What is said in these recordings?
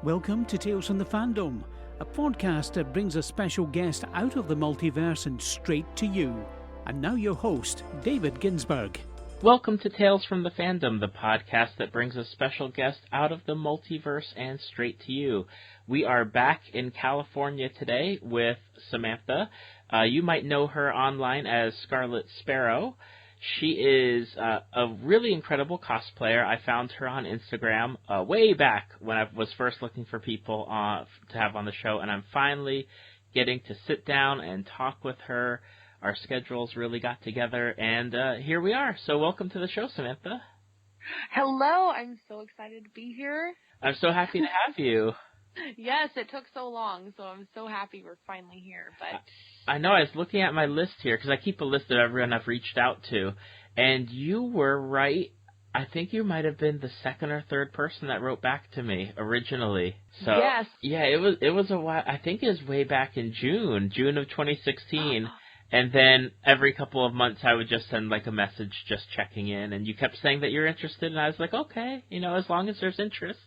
Welcome to Tales from the Fandom, a podcast that brings a special guest out of the multiverse and straight to you. And now your host, David Ginsburg. Welcome to Tales from the Fandom, the podcast that brings a special guest out of the multiverse and straight to you. We are back in California today with Samantha. You might know her online as Scarlett Sparrow. She is a really incredible cosplayer. I found her on Instagram way back when I was first looking for people to have on the show, and I'm finally getting to sit down and talk with her. Our schedules really got together, and here we are. So welcome to the show, Samantha. Hello, I'm so excited to be here. I'm so happy to have you. Yes, it took so long, so I'm so happy we're finally here. But I know, I was looking at my list here, because I keep a list of everyone I've reached out to, and you were right. I think you might have been the second or third person that wrote back to me originally. So, yes. Yeah, it was a while. I think it was way back in June of 2016. And then every couple of months I would just send like a message just checking in, and you kept saying that you're interested, and I was like, okay, as long as there's interest.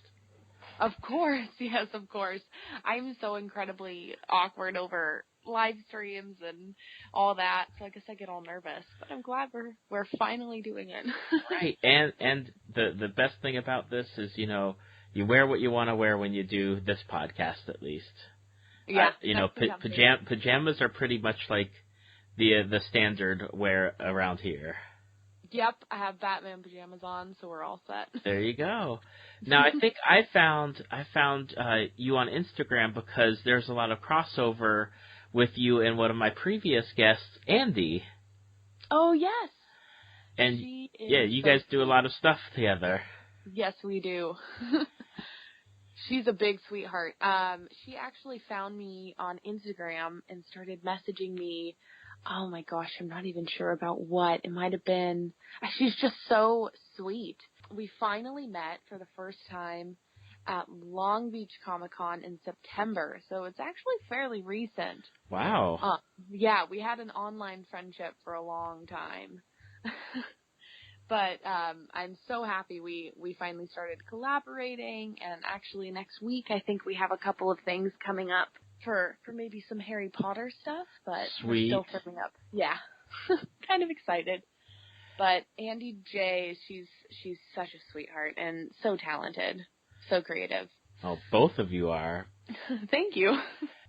Of course, yes, of course. I'm so incredibly awkward over live streams and all that, so I guess I get all nervous. But I'm glad we're finally doing it. Right, and the best thing about this is, you wear what you want to wear when you do this podcast, at least. Yeah. Pajamas are pretty much like the standard wear around here. Yep, I have Batman pajamas on, so we're all set. There you go. Now, I think I found you on Instagram because there's a lot of crossover with you and one of my previous guests, Andie. Oh, yes. And yeah, you guys do a lot of stuff together. Yes, we do. She's a big sweetheart. She actually found me on Instagram and started messaging me. Oh my gosh, I'm not even sure about what. It might have been... She's just so sweet. We finally met for the first time at Long Beach Comic-Con in September, so it's actually fairly recent. Wow. Yeah, we had an online friendship for a long time. But I'm so happy we finally started collaborating, and actually next week I think we have a couple of things coming up for maybe some Harry Potter stuff, but Sweet. We're still firming up. Yeah. Kind of excited. But Andie Jay, she's such a sweetheart and so talented, so creative. Oh, both of you are. Thank you.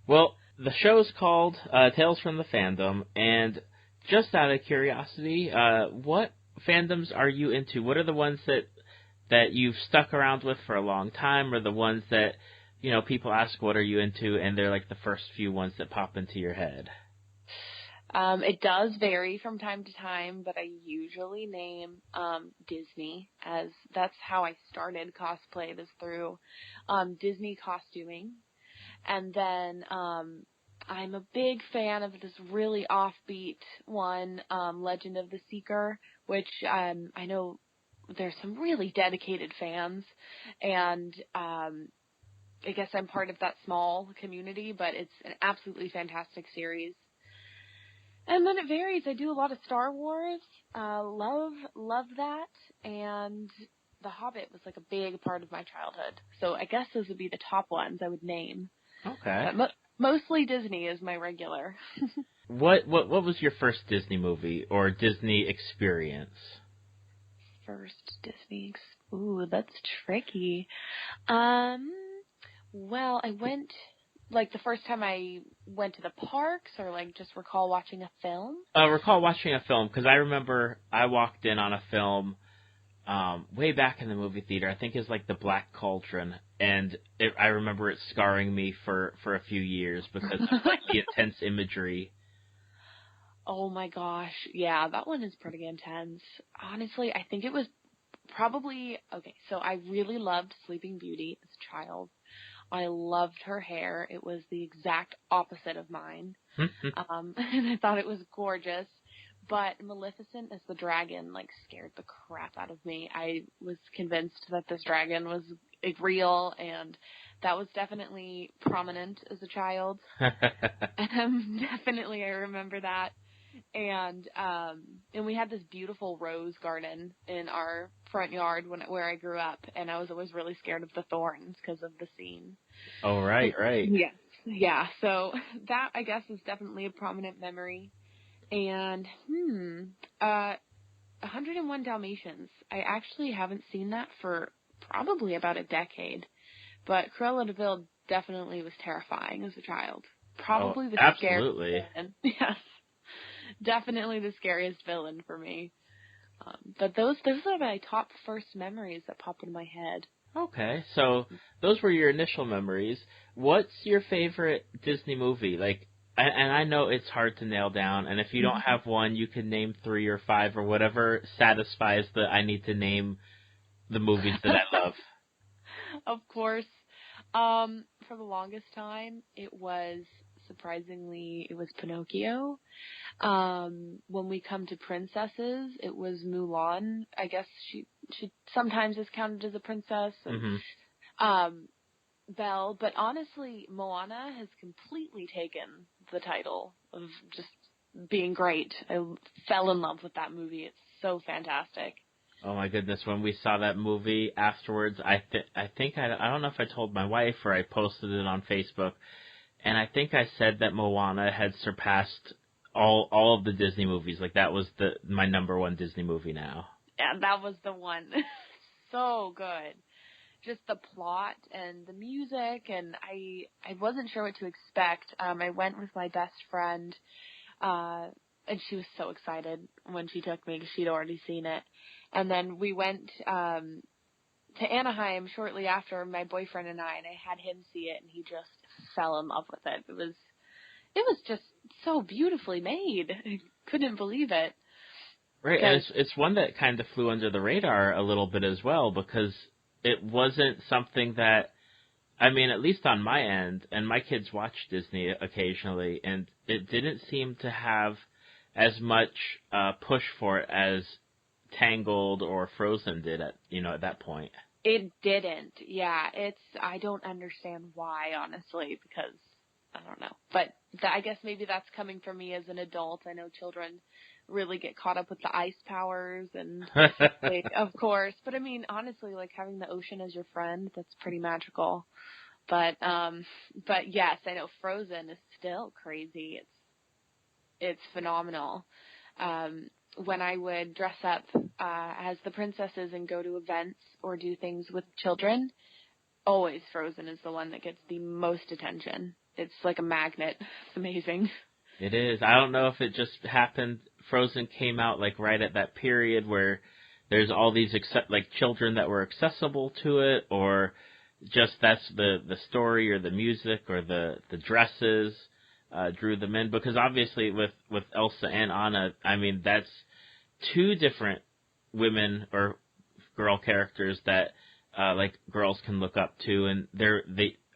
Well, the show's called Tales from the Fandom, and just out of curiosity, what fandoms are you into? What are the ones that you've stuck around with for a long time, or the ones that people ask, what are you into, and they're like the first few ones that pop into your head? It does vary from time to time, but I usually name Disney, as that's how I started cosplay, was through Disney costuming. And then I'm a big fan of this really offbeat one, Legend of the Seeker, which I know there's some really dedicated fans, and I guess I'm part of that small community, but it's an absolutely fantastic series. And then it varies. I do a lot of Star Wars. Love that. And The Hobbit was like a big part of my childhood. So I guess those would be the top ones I would name. Okay. But mostly Disney is my regular. What was your first Disney movie or Disney experience? First Disney. Ooh, that's tricky. Well, I went, like, the first time I went to the parks, or, like, just recall watching a film? Recall watching a film, because I remember I walked in on a film way back in the movie theater. I think it's like The Black Cauldron, and I remember it scarring me for a few years because of, like, the intense imagery. Oh, my gosh. Yeah, that one is pretty intense. Honestly, I think it was probably, okay, so I really loved Sleeping Beauty as a child. I loved her hair. It was the exact opposite of mine. And I thought it was gorgeous. But Maleficent as the dragon, like, scared the crap out of me. I was convinced that this dragon was real, and that was definitely prominent as a child. Definitely, I remember that. And we had this beautiful rose garden in our front yard where I grew up, and I was always really scared of the thorns because of the scene. Oh, right. Yes. Yeah, so that, I guess, is definitely a prominent memory. And, 101 Dalmatians. I actually haven't seen that for probably about a decade. But Cruella de Vil definitely was terrifying as a child. Probably the absolutely. scariest villain. Yes. Definitely the scariest villain for me. But those are my top first memories that pop into my head. Okay, so those were your initial memories. What's your favorite Disney movie? Like, and I know it's hard to nail down, and if you don't have one, you can name 3 or 5 or whatever satisfies the I need to name the movies that I love. Of course. For the longest time, it was Pinocchio. When we come to princesses, it was Mulan. I guess she sometimes is counted as a princess. And, Belle, but honestly, Moana has completely taken the title of just being great. I fell in love with that movie. It's so fantastic. Oh my goodness, when we saw that movie afterwards, I don't know if I told my wife or I posted it on Facebook, and I think I said that Moana had surpassed all of the Disney movies. Like, that was my number one Disney movie now. Yeah, that was the one. So good. Just the plot and the music, and I wasn't sure what to expect. I went with my best friend, and she was so excited when she took me because she'd already seen it. And then we went to Anaheim shortly after, my boyfriend and I had him see it, and he just fell in love with it. It was just so beautifully made. I couldn't believe it. Right, and it's one that kind of flew under the radar a little bit as well, because it wasn't something that, I mean, at least on my end, and my kids watch Disney occasionally, and it didn't seem to have as much push for it as Tangled or Frozen did at that point. It didn't. Yeah, I don't understand why, honestly, because I don't know. But I guess maybe that's coming from me as an adult. I know children really get caught up with the ice powers and of course. But I mean, honestly, like having the ocean as your friend, that's pretty magical. But yes, I know Frozen is still crazy. It's phenomenal. When I would dress up as the princesses and go to events or do things with children, always Frozen is the one that gets the most attention. It's like a magnet. It's amazing. It is. I don't know if it just happened. Frozen came out like right at that period where there's all these children that were accessible to it, or just that's the story or the music or the dresses drew them in. Because obviously with Elsa and Anna, I mean, that's 2 different women or girl characters that girls can look up to, and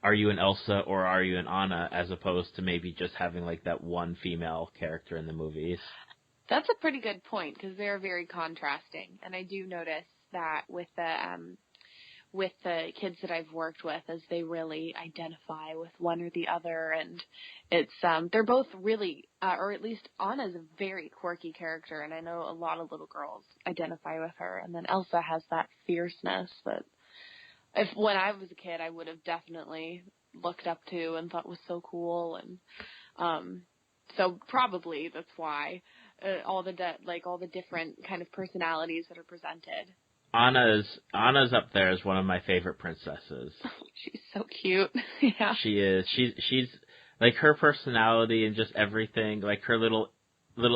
are you an Elsa or are you an Anna, as opposed to maybe just having like that one female character in the movies. That's a pretty good point, because they're very contrasting, and I do notice that with the kids that I've worked with, as they really identify with one or the other, and it's they're both really, or at least Anna's a very quirky character, and I know a lot of little girls identify with her, and then Elsa has that fierceness that when I was a kid, I would have definitely looked up to and thought was so cool, and so probably that's why all the different kind of personalities that are presented. Anna's up there as one of my favorite princesses. Oh, she's so cute. Yeah. She is. She's like, her personality and just everything, like her little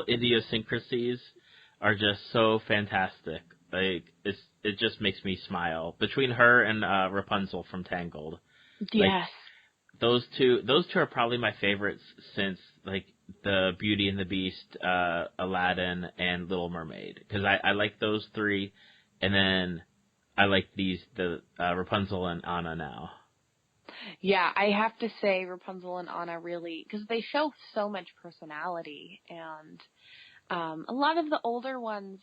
idiosyncrasies are just so fantastic. Like, it just makes me smile. Between her and Rapunzel from Tangled. Yes. Those two are probably my favorites since like the Beauty and the Beast, Aladdin, and Little Mermaid, because I like those 3, and then I like the Rapunzel and Anna now. Yeah, I have to say Rapunzel and Anna really, because they show so much personality, and a lot of the older ones,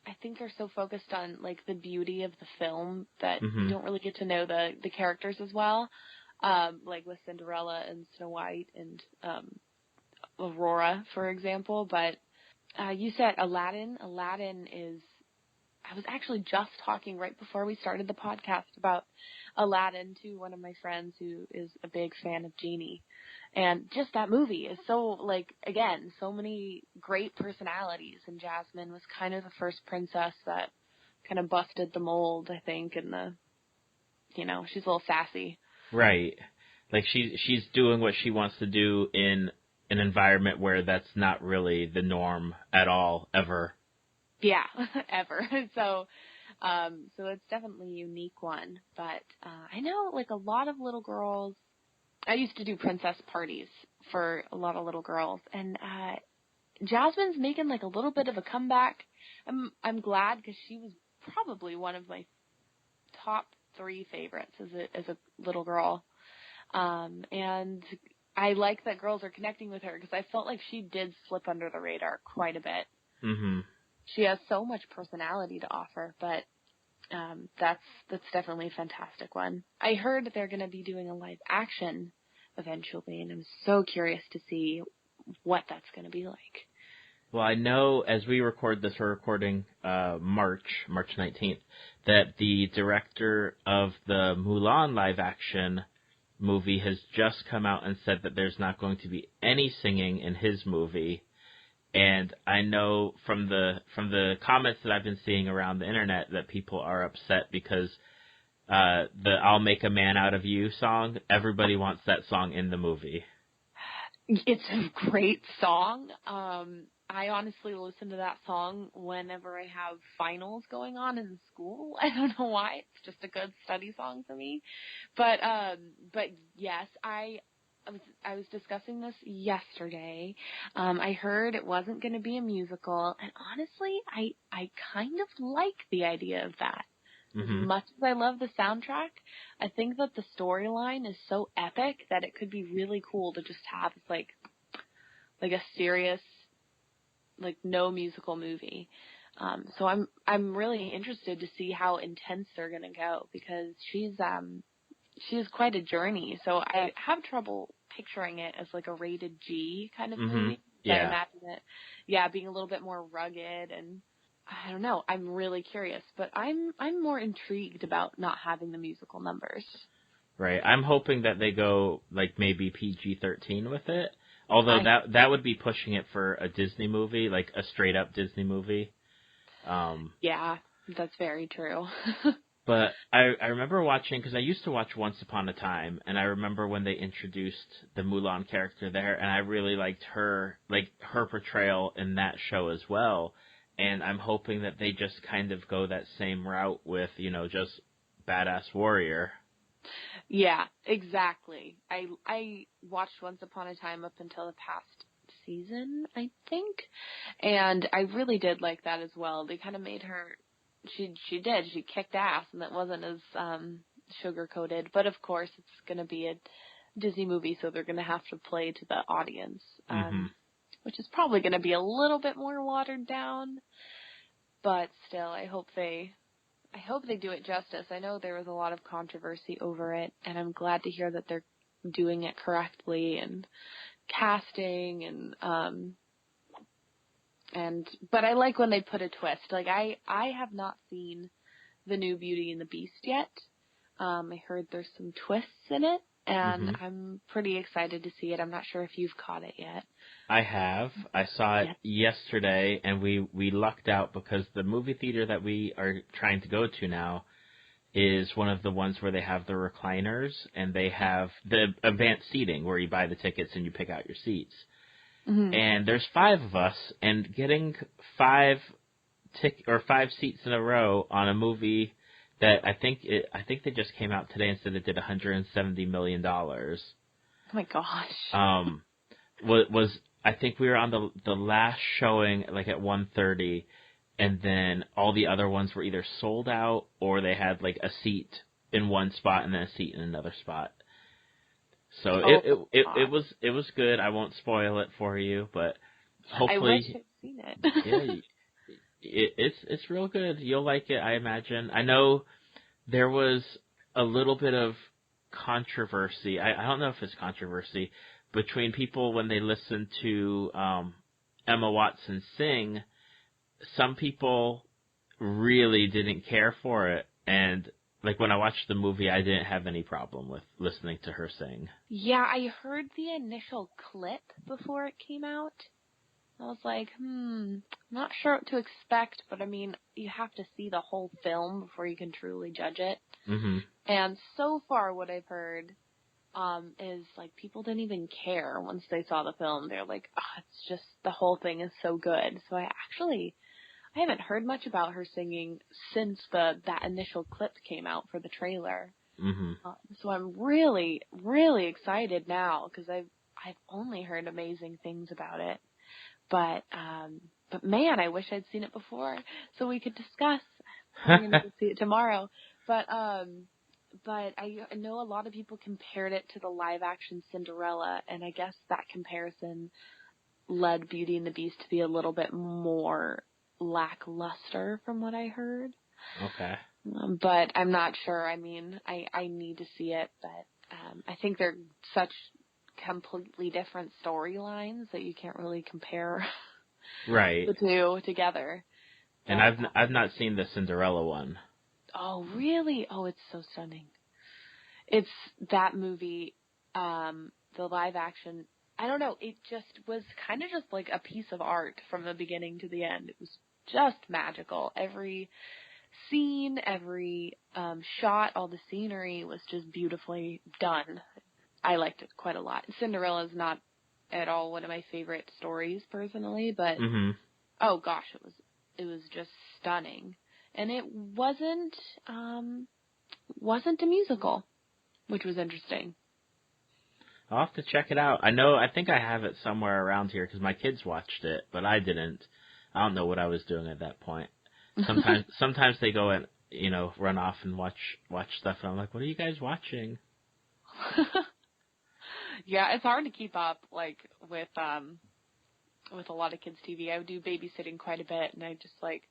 I think, are so focused on like the beauty of the film that you don't really get to know the characters as well. Like with Cinderella and Snow White and Aurora, for example. But You said Aladdin. Aladdin is, I was actually just talking right before we started the podcast about Aladdin to one of my friends who is a big fan of Genie. And just that movie is so, like, again, so many great personalities. And Jasmine was kind of the first princess that kind of busted the mold, I think, and she's a little sassy. Right. Like, she's doing what she wants to do in an environment where that's not really the norm at all, ever. Yeah, ever. So it's definitely a unique one. But I know, like, a lot of little girls, I used to do princess parties for a lot of little girls, and Jasmine's making, like, a little bit of a comeback. I'm glad, because she was probably one of my top 3 favorites as a little girl. And I like that girls are connecting with her, because I felt like she did slip under the radar quite a bit. Mm-hmm. She has so much personality to offer, but that's definitely a fantastic one. I heard they're going to be doing a live action eventually, and I'm so curious to see what that's going to be like. Well, I know as we record this, we're recording March 19th, that the director of the Mulan live action movie has just come out and said that there's not going to be any singing in his movie. And I know from the comments that I've been seeing around the internet that people are upset because the I'll Make a Man Out of You song, everybody wants that song in the movie. It's a great song. I honestly listen to that song whenever I have finals going on in school. I don't know why. It's just a good study song for me. But yes, I was discussing this yesterday. I heard it wasn't going to be a musical, and honestly, I kind of like the idea of that. Mm-hmm. As much as I love the soundtrack, I think that the storyline is so epic that it could be really cool to just have like a serious, like, no musical movie. So I'm really interested to see how intense they're going to go, because she's quite a journey. So I have trouble picturing it as like a rated G kind of movie. Yeah. I imagine it, being a little bit more rugged, and I don't know. I'm really curious, but I'm more intrigued about not having the musical numbers. Right. I'm hoping that they go like maybe PG-13 with it. Although that would be pushing it for a Disney movie, like a straight up Disney movie. Yeah, that's very true. But I remember watching, because I used to watch Once Upon a Time, and I remember when they introduced the Mulan character there, and I really liked her portrayal in that show as well. And I'm hoping that they just kind of go that same route with, just badass warrior. Yeah, exactly. I watched Once Upon a Time up until the past season, I think, and I really did like that as well. They kind of made her, she kicked ass, and that wasn't as sugar-coated, but of course it's going to be a Disney movie, so they're going to have to play to the audience, which is probably going to be a little bit more watered down, but still, I hope they do it justice. I know there was a lot of controversy over it, and I'm glad to hear that they're doing it correctly and casting but I like when they put a twist. Like, I have not seen the new Beauty and the Beast yet. I heard there's some twists in it, and I'm pretty excited to see it. I'm not sure if you've caught it yet. I have. I saw it yesterday, and we lucked out because the movie theater that we are trying to go to now is one of the ones where they have the recliners, and they have the advanced seating where you buy the tickets and you pick out your seats. And there's 5 of us, and getting 5 seats in a row on a movie that I think they just came out today and said it did $170 million. Oh my gosh. Was I think we were on the last showing like at 1:30, and then all the other ones were either sold out or they had like a seat in one spot and then a seat in another spot. So it was good. I won't spoil it for you, but hopefully I wish I'd seen it. it's real good. You'll like it, I imagine. I know there was a little bit of controversy. I don't know if it's controversy between people when they listened to Emma Watson sing, some people really didn't care for it, and like when I watched the movie, I didn't have any problem with listening to her sing. Yeah, I heard the initial clip before it came out. I was like, I'm not sure what to expect, but I mean, you have to see the whole film before you can truly judge it. Mm-hmm. And so far what I've heard is like people didn't even care once they saw the film. They're like, it's just the whole thing is so good. So I haven't heard much about her singing since that initial clip came out for the trailer. Mm-hmm. So I'm really, really excited now because I've only heard amazing things about it. But man, I wish I'd seen it before so we could discuss. I'm going to go see it tomorrow. But I know a lot of people compared it to the live-action Cinderella, and I guess that comparison led Beauty and the Beast to be a little bit more lackluster from what I heard. Okay. But I'm not sure. I mean, I need to see it, but I think they're such completely different storylines that you can't really compare right. the two together. And I've not seen the Cinderella one. Oh, really? Oh, it's so stunning. It's that movie, the live action. I don't know. It just was kind of just like a piece of art from the beginning to the end. It was just magical. Every scene, every shot, all the scenery was just beautifully done. I liked it quite a lot. Cinderella is not at all one of my favorite stories personally, but oh gosh, it was just stunning. And it wasn't a musical, which was interesting. I'll have to check it out. I think I have it somewhere around here because my kids watched it, but I didn't. I don't know what I was doing at that point. Sometimes they go and, run off and watch stuff, and I'm like, what are you guys watching? Yeah, it's hard to keep up, like, with a lot of kids' TV. I would do babysitting quite a bit, and I just, like,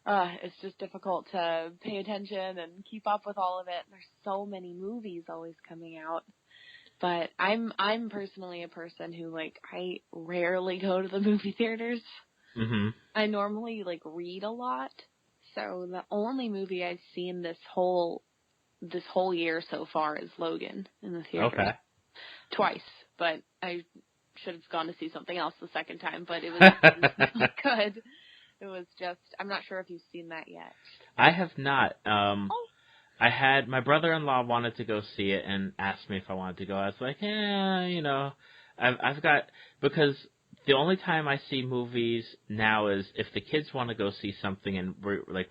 it's just difficult to pay attention and keep up with all of it. There's so many movies always coming out. But I'm personally a person who, like, I rarely go to the movie theaters. Mm-hmm. I normally, like, read a lot. So the only movie I've seen this whole year so far is Logan in the theater. Okay. Twice, but I should have gone to see something else the second time, but it was good. It was just, I'm not sure if you've seen that yet. I have not. I had, my brother-in-law wanted to go see it and asked me if I wanted to go. I was like, I've got, because the only time I see movies now is if the kids want to go see something and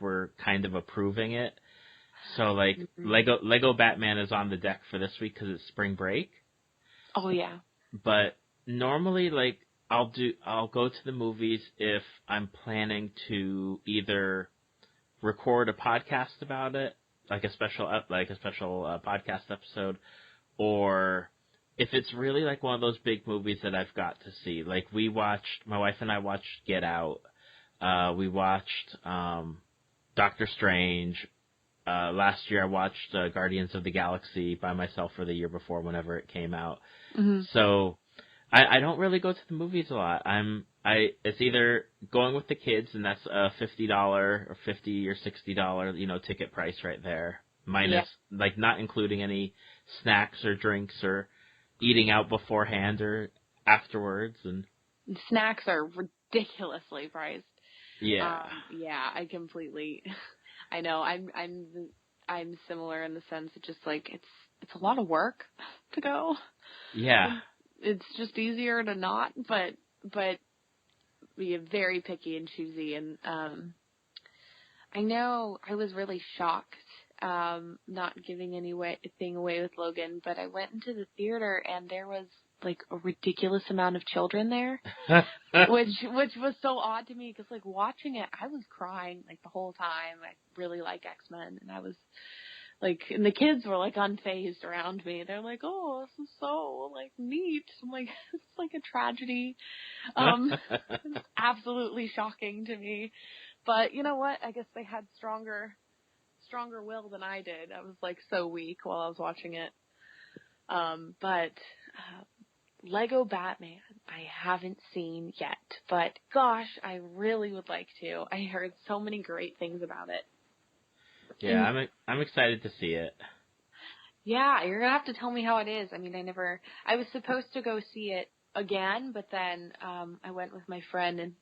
we're kind of approving it. So, like, Lego Batman is on the deck for this week because it's spring break. Oh, yeah. But normally, like, I'll go to the movies if I'm planning to either record a podcast about it, like a special podcast episode, or if it's really like one of those big movies that I've got to see. Like my wife and I watched Get Out. We watched Doctor Strange. Last year I watched Guardians of the Galaxy by myself, or the year before, whenever it came out. Mm-hmm. So I don't really go to the movies a lot. It's either going with the kids, and that's a $50 or $50 or $60, ticket price right there. Minus, like, not including any snacks or drinks or eating out beforehand or afterwards. And snacks are ridiculously priced. Yeah. I completely. I know. I'm similar in the sense that just like it's a lot of work to go. Yeah. It's just easier to not, but be very picky and choosy. And I know I was really shocked not giving anything away with Logan, but I went into the theater and there was like a ridiculous amount of children there, which was so odd to me because like watching it, I was crying like the whole time. I really like X-Men, and I was like, and the kids were like unfazed around me. They're like, "Oh, this is so like neat." I'm like, "It's like a tragedy." It's absolutely shocking to me, but you know what? I guess they had stronger will than I did. I was like so weak while I was watching it. But Lego Batman, I haven't seen yet, but gosh, I really would like to. I heard so many great things about it. Yeah, I'm excited to see it. Yeah, you're gonna have to tell me how it is. I mean, I was supposed to go see it again, but then I went with my friend and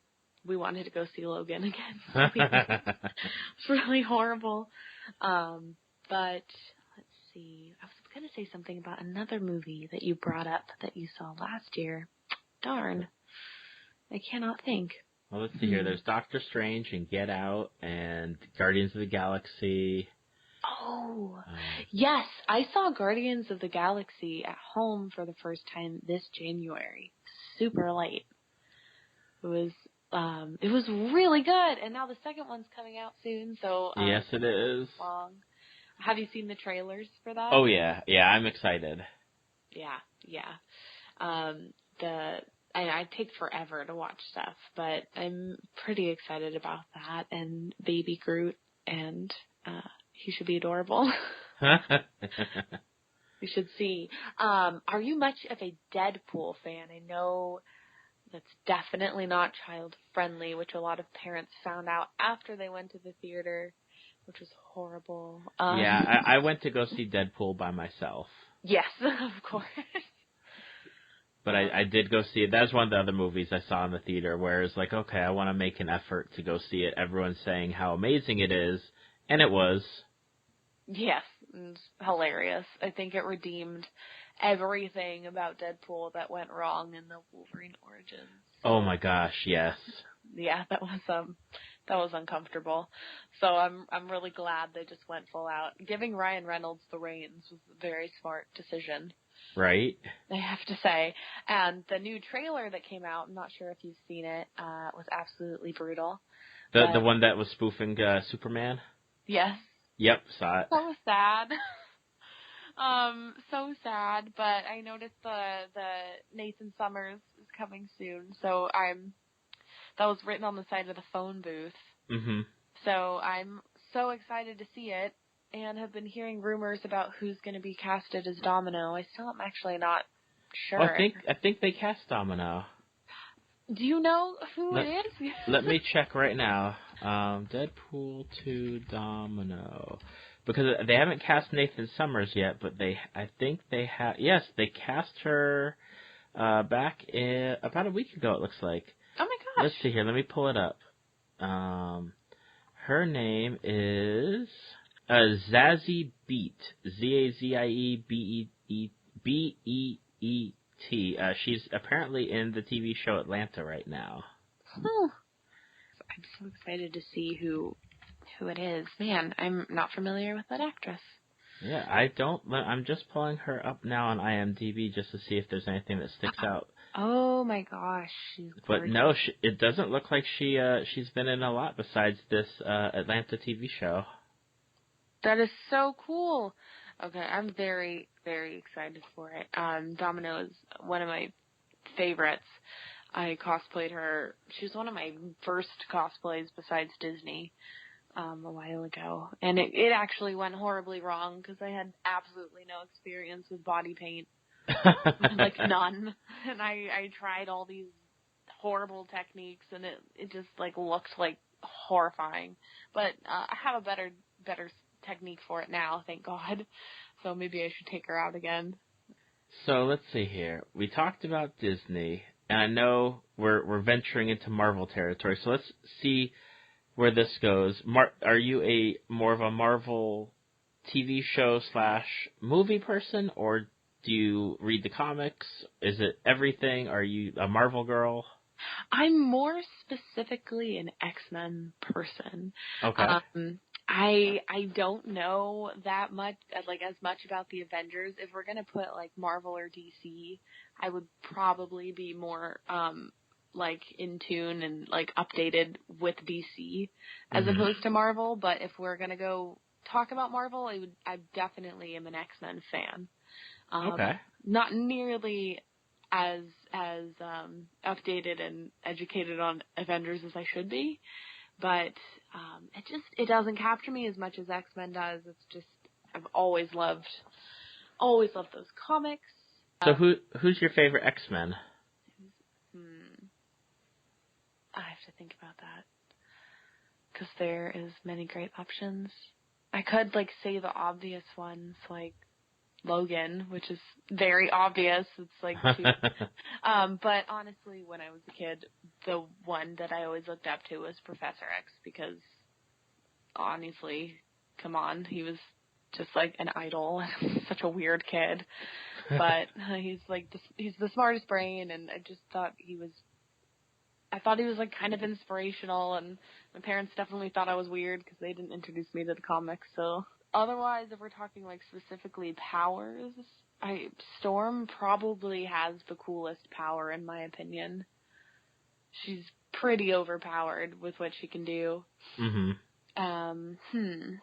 we wanted to go see Logan again. It's really horrible. But let's see. I was going to say something about another movie that you brought up that you saw last year. Darn. I cannot think. Well, let's see here. There's Doctor Strange and Get Out and Guardians of the Galaxy. Oh, yes. I saw Guardians of the Galaxy at home for the first time this January. Super late. It was really good, and now the second one's coming out soon. So yes, it is. Long. Have you seen the trailers for that? Oh yeah, I'm excited. Yeah. I take forever to watch stuff, but I'm pretty excited about that. And Baby Groot, and he should be adorable. You should see. Are you much of a Deadpool fan? I know that's definitely not child friendly, which a lot of parents found out after they went to the theater, which was horrible. Yeah, I went to go see Deadpool by myself. Yes, of course. But I did go see it. That's one of the other movies I saw in the theater where it's like, okay, I want to make an effort to go see it. Everyone's saying how amazing it is, and it was. Yes, it's hilarious. I think it redeemed everything about Deadpool that went wrong in the Wolverine Origins. Oh my gosh, yes. Yeah, that was uncomfortable. So I'm really glad they just went full out. Giving Ryan Reynolds the reins was a very smart decision. Right. I have to say. And the new trailer that came out, I'm not sure if you've seen it, was absolutely brutal. The one that was spoofing Superman? Yes. Yep, saw it. So sad. So sad, but I noticed the Nathan Summers is coming soon, so that was written on the side of the phone booth. Mm-hmm. So I'm so excited to see it, and have been hearing rumors about who's going to be casted as Domino. I still am actually not sure. Well, I think they cast Domino. Do you know who it is? Let me check right now. Deadpool 2 Domino. Because they haven't cast Nathan Summers yet, but I think they have. Yes, they cast her back about a week ago, it looks like. Oh my gosh. Let's see here. Let me pull it up. Her name is Zazie Beet. Zazie She's apparently in the TV show Atlanta right now. Oh. I'm so excited to see who it is. Man, I'm not familiar with that actress. Yeah, I'm just pulling her up now on IMDb just to see if there's anything that sticks out. Oh my gosh, she's gorgeous. But no, it doesn't look like she's been in a lot besides this Atlanta TV show. That is so cool. Okay, I'm very, very excited for it. Domino is one of my favorites. I cosplayed her. She was one of my first cosplays besides Disney a while ago. And it actually went horribly wrong because I had absolutely no experience with body paint. Like none. And I tried all these horrible techniques and it just like looked like horrifying. But I have a better technique for it now, thank God. So maybe I should take her out again. So let's see here. We talked about Disney, and I know we're venturing into Marvel territory. So let's see where this goes. Are you more of a Marvel TV show / movie person, or do you read the comics? Is it everything? Are you a Marvel girl? I'm more specifically an X-Men person. Okay. I don't know that much, like as much about the Avengers. If we're gonna put like Marvel or DC, I would probably be more like in tune and like updated with DC as opposed to Marvel. But if we're gonna go talk about Marvel, I definitely am an X-Men fan. Okay. Not nearly as updated and educated on Avengers as I should be. But it doesn't capture me as much as X-Men does. It's just I've always loved those comics. So who's your favorite X-Men? I have to think about that. Because there is many great options. I could, say the obvious ones, like Logan, which is very obvious. It's, too... but honestly, when I was a kid, the one that I always looked up to was Professor X, because, honestly, come on, he was just, an idol. Such a weird kid. But he's, he's the smartest brain, and I just thought he was... I thought he was, kind of inspirational, and my parents definitely thought I was weird because they didn't introduce me to the comics, so... Otherwise, if we're talking, specifically powers, Storm probably has the coolest power, in my opinion. She's pretty overpowered with what she can do. Mm-hmm.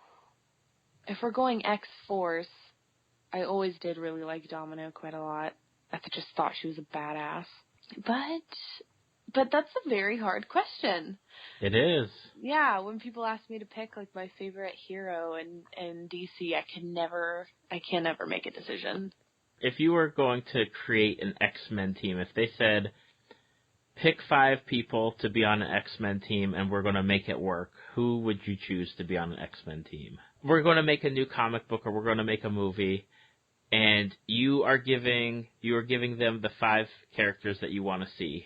If we're going X-Force, I always did really like Domino quite a lot. I just thought she was a badass. But that's a very hard question. It is. Yeah, when people ask me to pick my favorite hero in DC, I can never make a decision. If you were going to create an X-Men team, if they said, pick 5 people to be on an X-Men team and we're going to make it work, who would you choose to be on an X-Men team? We're going to make a new comic book or we're going to make a movie, and you are giving them the 5 characters that you want to see.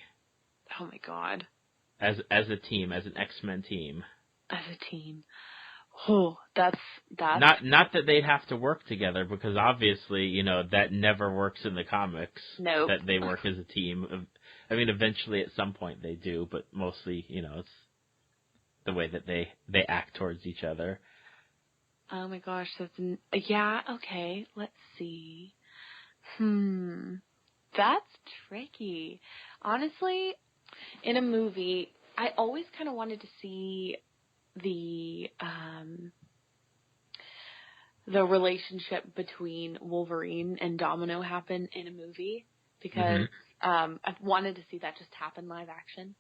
Oh my god. As a team, as an X-Men team. As a team. Oh, that's... Not that they'd have to work together, because obviously, that never works in the comics. Nope. That they work as a team. I mean, eventually at some point they do, but mostly, it's the way that they act towards each other. Oh my gosh, yeah, okay, let's see. That's tricky. Honestly, in a movie, I always kind of wanted to see the relationship between Wolverine and Domino happen in a movie, because I've wanted to see that just happen live action.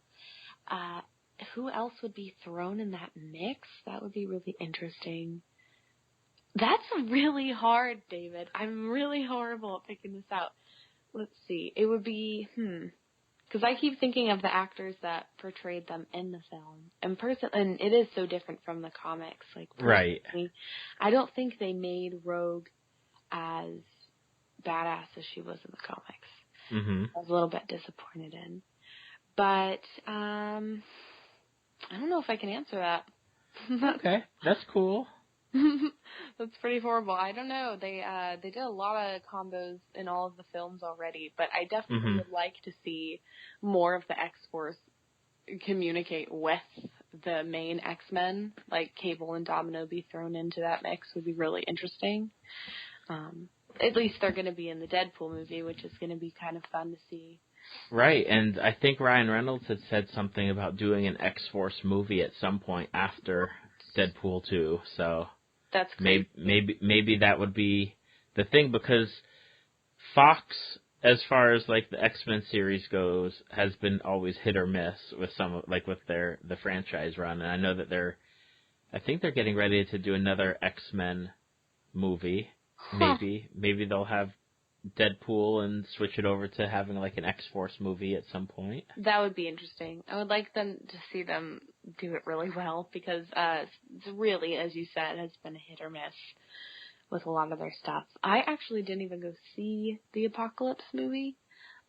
Who else would be thrown in that mix? That would be really interesting. That's really hard, David. I'm really horrible at picking this out. Let's see. It would be, because I keep thinking of the actors that portrayed them in the film. And it is so different from the comics. Right. I don't think they made Rogue as badass as she was in the comics. Mm-hmm. I was a little bit disappointed in. But, I don't know if I can answer that. Okay, that's cool. That's pretty horrible. I don't know. They did a lot of combos in all of the films already, but I definitely would like to see more of the X-Force communicate with the main X-Men, like Cable and Domino be thrown into that mix would be really interesting. At least they're going to be in the Deadpool movie, which is going to be kind of fun to see. Right, and I think Ryan Reynolds had said something about doing an X-Force movie at some point after Deadpool 2, so... That's crazy. Maybe that would be the thing, because Fox, as far as the X-Men series goes, has been always hit or miss with with the franchise run, and I know that I think they're getting ready to do another X-Men movie. Maybe they'll have Deadpool and switch it over to having an X-Force movie at some point. That would be interesting. I would like them to see them do it really well, because it's really, as you said, has been a hit or miss with a lot of their stuff. I actually didn't even go see the Apocalypse movie.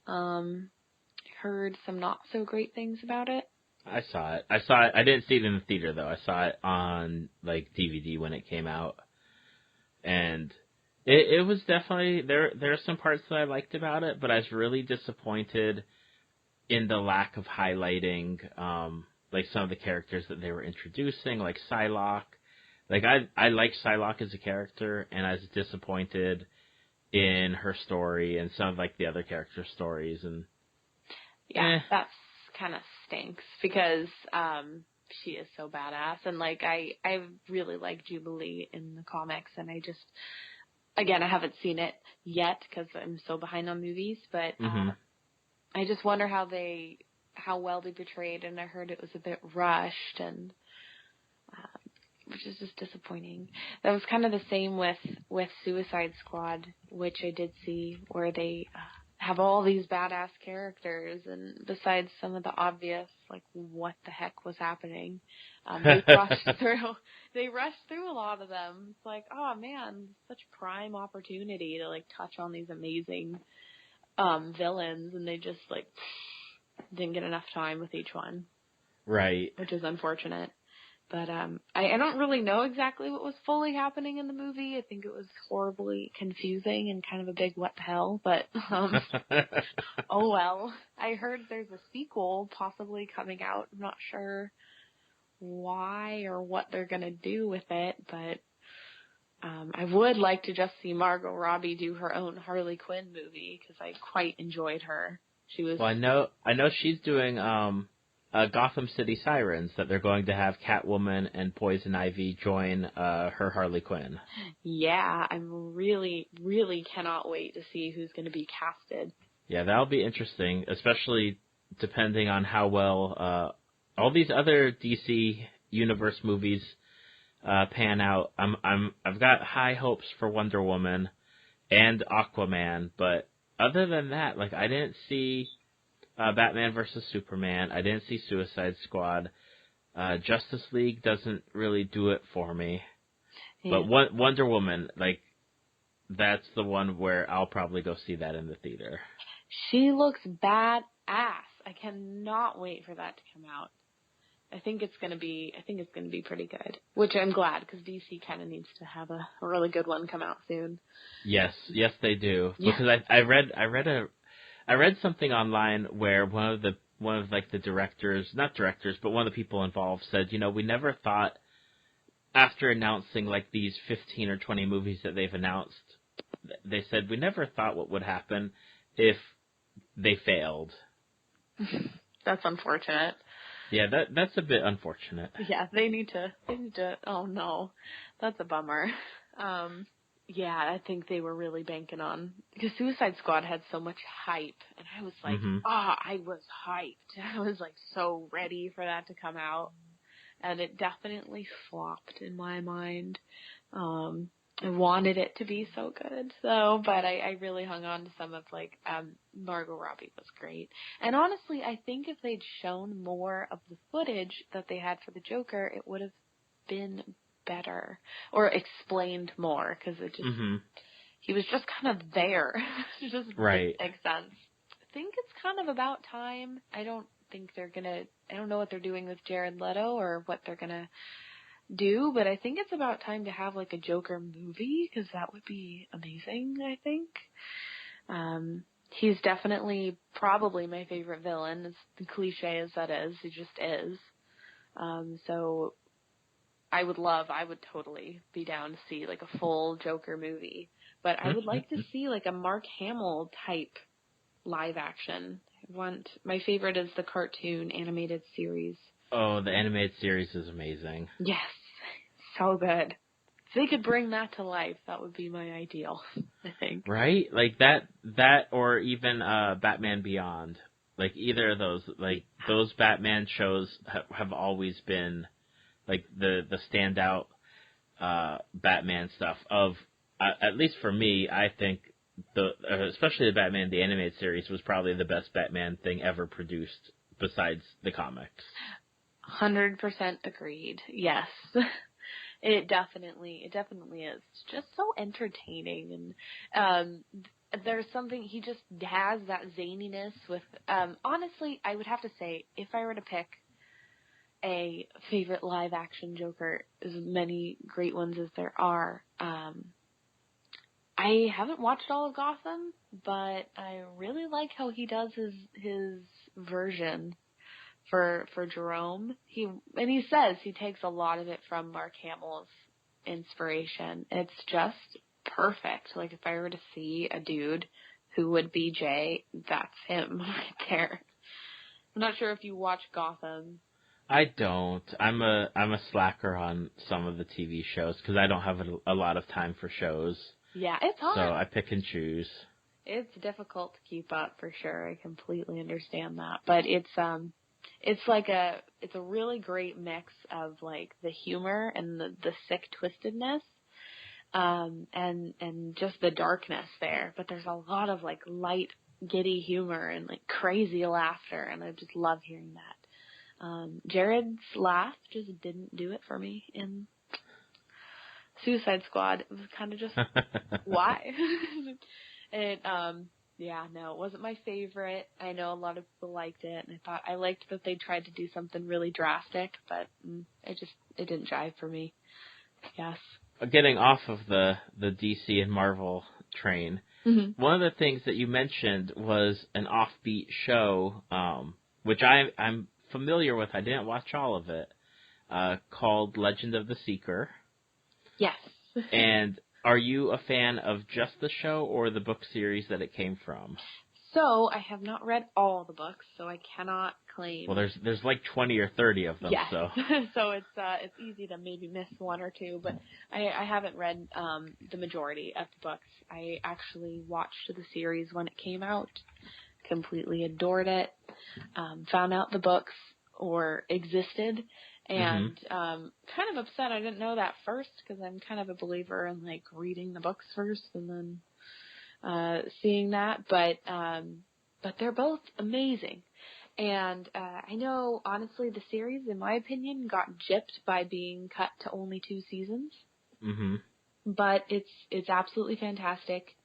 Heard some not so great things about it. I saw it. I didn't see it in the theater though. I saw it on DVD when it came out, and it was definitely there are some parts that I liked about it, but I was really disappointed in the lack of highlighting some of the characters that they were introducing, like Psylocke. I like Psylocke as a character, and I was disappointed in her story and some of the other character stories, and that's kind of stinks, because she is so badass, and I really like Jubilee in the comics, and I just, again, I haven't seen it yet because I'm so behind on movies, but I just wonder how well they portrayed, and I heard it was a bit rushed, and which is just disappointing. That was kind of the same with Suicide Squad, which I did see, where they have all these badass characters, and besides some of the obvious, like, what the heck was happening, they rushed through a lot of them. It's like, oh man, such prime opportunity to, like, touch on these amazing villains, and they just, like, didn't get enough time with each one. Right. Which is unfortunate. But I don't really know exactly what was fully happening in the movie. I think it was horribly confusing and kind of a big what the hell. But, oh well. I heard there's a sequel possibly coming out. I'm not sure why or what they're going to do with it. But I would like to just see Margot Robbie do her own Harley Quinn movie, because I quite enjoyed her. She was. Well, I know she's doing Gotham City Sirens, that they're going to have Catwoman and Poison Ivy join her Harley Quinn. Yeah, I'm really, really cannot wait to see who's going to be casted. Yeah, that'll be interesting, especially depending on how well all these other DC Universe movies pan out. I've got high hopes for Wonder Woman and Aquaman, but other than that, like, I didn't see Batman vs. Superman. I didn't see Suicide Squad. Justice League doesn't really do it for me. Yeah. But Wonder Woman, like, that's the one where I'll probably go see that in the theater. She looks badass. I cannot wait for that to come out. I think it's gonna be pretty good. Which I'm glad, because DC kind of needs to have a really good one come out soon. Yes, they do. Yeah. Because I read something online where one of the directors, not directors, but one of the people involved said, we never thought, after announcing like these 15 or 20 movies that they've announced, they said, we never thought what would happen if they failed. That's unfortunate. Yeah, that's a bit unfortunate. Yeah, they need to, oh no, that's a bummer. Yeah, I think they were really banking on, because Suicide Squad had so much hype, and I was like, I was hyped. I was like so ready for that to come out, and it definitely flopped in my mind. I wanted it to be so good, but I really hung on to some of, like, Margot Robbie was great. And honestly, I think if they'd shown more of the footage that they had for the Joker, it would have been better, or explained more, because it just, he was just kind of there. It just didn't make sense. I think it's kind of about time. I don't know what they're doing with Jared Leto or what they're gonna do, but I think it's about time to have, like, a Joker movie, because that would be amazing, I think. He's definitely probably my favorite villain, as cliche as that is. He just is. So I would totally be down to see, like, a full Joker movie. But I would like to see, like, a Mark Hamill type live action. My favorite is the cartoon animated series. Oh, the animated series is amazing. Yes, so good. If they could bring that to life, that would be my ideal, I think. Right? Like that or even Batman Beyond. Like, either of those, like, those Batman shows have always been, like, the standout Batman stuff of, at least for me, I think especially the Batman the Animated Series was probably the best Batman thing ever produced besides the comics. 100% agreed. Yes. It definitely is. It's just so entertaining, and there's something, he just has that zaniness with, honestly, I would have to say, if I were to pick a favorite live action Joker, as many great ones as there are, I haven't watched all of Gotham, but I really like how he does his version for Jerome. He says he takes a lot of it from Mark Hamill's inspiration. It's just perfect. Like, if I were to see a dude who would be Jay, that's him right there. I'm not sure if you watch Gotham. I don't. I'm a slacker on some of the TV shows because I don't have a lot of time for shows. Yeah, it's hard. So I pick and choose. It's difficult to keep up for sure. I completely understand that. But it's it's a really great mix of like the humor and the sick twistedness, and just the darkness there. But there's a lot of like light, giddy humor and like crazy laughter, and I just love hearing that. Jared's laugh just didn't do it for me in Suicide Squad. It was kind of just why. It it wasn't my favorite. I know a lot of people liked it, and I liked that they tried to do something really drastic, but it didn't jive for me. Yes. Getting off of the DC and Marvel train, one of the things that you mentioned was an offbeat show, which I'm familiar with. I didn't watch all of it, called Legend of the Seeker. Yes. And are you a fan of just the show or the book series that it came from? So I have not read all the books, so I cannot claim. Well, there's like 20 or 30 of them. Yes. So So it's easy to maybe miss one or two, but I haven't read the majority of the books. I actually watched the series when it came out, completely adored it, found out the books existed, and kind of upset I didn't know that first, because I'm kind of a believer in like reading the books first and then seeing that, but they're both amazing. And I know, honestly, the series, in my opinion, got gypped by being cut to only 2 seasons. But it's absolutely fantastic.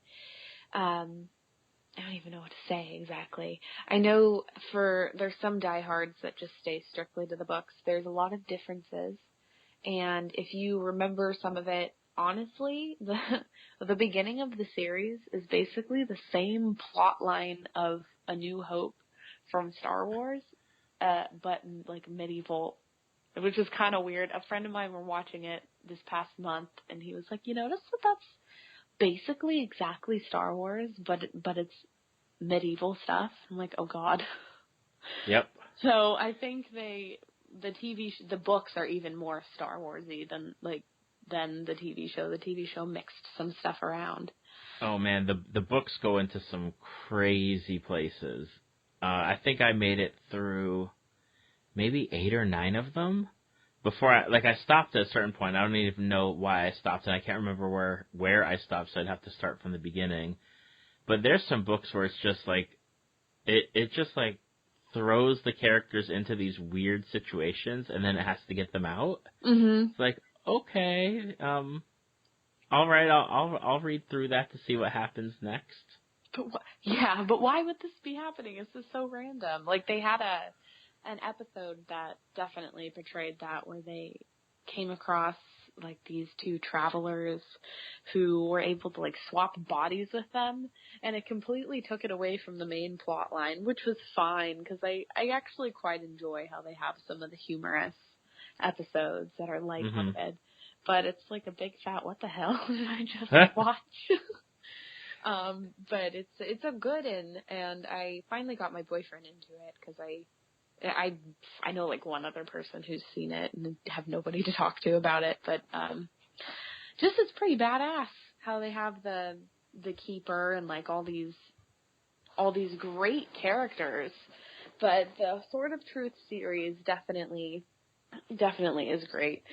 I don't even know what to say exactly. I know there's some diehards that just stay strictly to the books. There's a lot of differences. And if you remember some of it, honestly, the beginning of the series is basically the same plot line of A New Hope from Star Wars, but like medieval, which is kind of weird. A friend of mine were watching it this past month, and he was like, you notice that's basically exactly Star Wars, but it's medieval stuff. I'm like, oh God. Yep. So I think the books are even more Star Warsy than the TV show. The TV show mixed some stuff around. Oh man, the books go into some crazy places. I think I made it through maybe 8 or 9 of them before I stopped at a certain point. I don't even know why I stopped, and I can't remember where I stopped, so I'd have to start from the beginning. But there's some books where it's just like it just like throws the characters into these weird situations, and then it has to get them out. It's like, okay, all right, I'll read through that to see what happens next. But why would this be happening? This is so random. Like, they had an episode that definitely portrayed that, where they came across like these 2 travelers who were able to like swap bodies with them, and it completely took it away from the main plot line, which was fine, because I actually quite enjoy how they have some of the humorous episodes that are lighthearted. But it's like a big fat what the hell did I just watch? But it's a good and I finally got my boyfriend into it, because I know like one other person who's seen it and have nobody to talk to about it, but just it's pretty badass how they have the keeper and like all these great characters. But the Sword of Truth series definitely is great.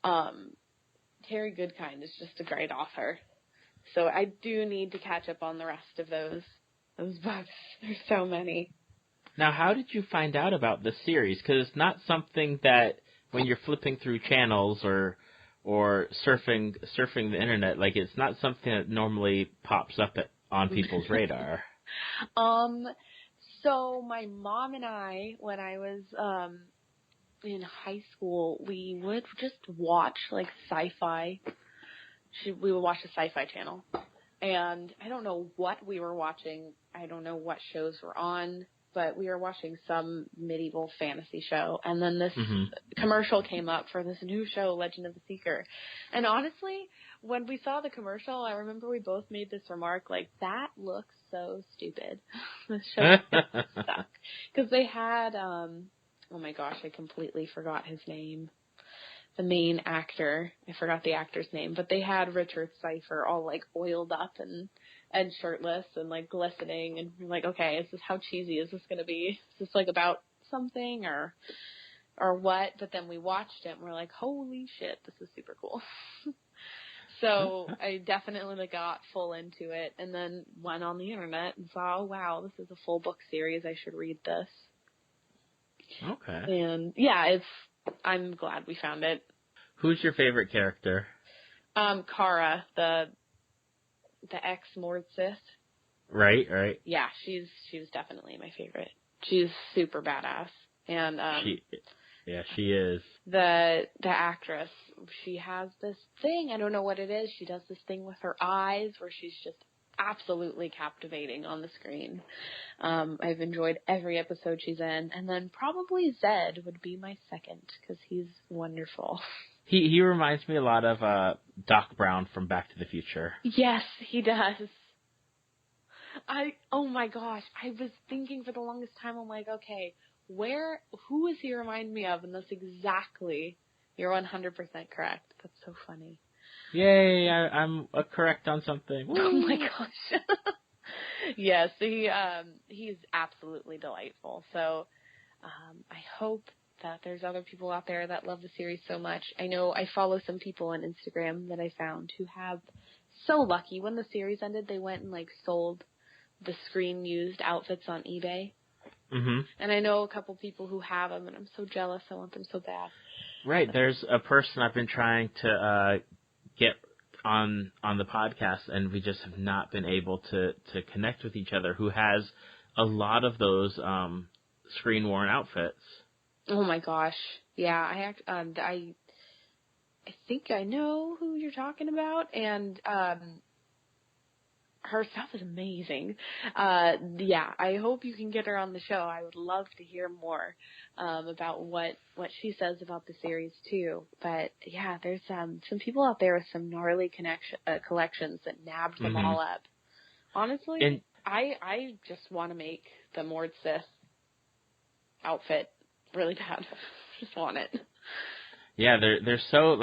Terry Goodkind is just a great author. So I do need to catch up on the rest of those books. There's so many. Now, how did you find out about this series? Because it's not something that when you're flipping through channels or surfing the internet, like it's not something that normally pops up on people's radar. So my mom and I, when I was in high school, we would just watch like sci-fi. We would watch the Sci-Fi Channel, and I don't know what we were watching. I don't know what shows were on, but we were watching some medieval fantasy show, and then this commercial came up for this new show, Legend of the Seeker. And honestly, when we saw the commercial, I remember we both made this remark, like, that looks so stupid. This show sucked. Because they had, oh my gosh, I completely forgot his name. The main actor, I forgot the actor's name, but they had Richard Cypher all like oiled up and shirtless and like glistening, and we're like, okay, how cheesy is this going to be? Is this like about something or what, but then we watched it and we're like, holy shit, this is super cool. So I definitely got full into it, and then went on the internet and saw, oh wow, this is a full book series. I should read this. Okay. And yeah, I'm glad we found it. Who's your favorite character? Kara, the ex-Mordsis. Right. Yeah, she was definitely my favorite. She's super badass, and she is. The actress, she has this thing, I don't know what it is, she does this thing with her eyes where she's just absolutely captivating on the screen. I've enjoyed every episode she's in, and then probably Zed would be my second, because he's wonderful. He reminds me a lot of Doc Brown from Back to the Future. Yes, he does. Oh my gosh, I was thinking for the longest time, I'm like, okay, who does he remind me of? And that's exactly, you're 100% correct. That's so funny. Yay, I'm correct on something. Woo. Oh my gosh. Yes, he's absolutely delightful. So I hope that there's other people out there that love the series so much. I know I follow some people on Instagram that I found who have, so lucky, when the series ended, they went and sold the screen used outfits on eBay. Mm-hmm. And I know a couple people who have them, and I'm so jealous. I want them so bad. Right. There's a person I've been trying to get on the podcast, and we just have not been able to connect with each other, who has a lot of those screen-worn outfits. Oh, my gosh. Yeah, I think I know who you're talking about, and her stuff is amazing. Yeah, I hope you can get her on the show. I would love to hear more about what she says about the series too. But yeah, there's some people out there with some gnarly collections that nabbed them all up. Honestly, and I just want to make the Mordsis outfit really bad. Just want it. Yeah, they're so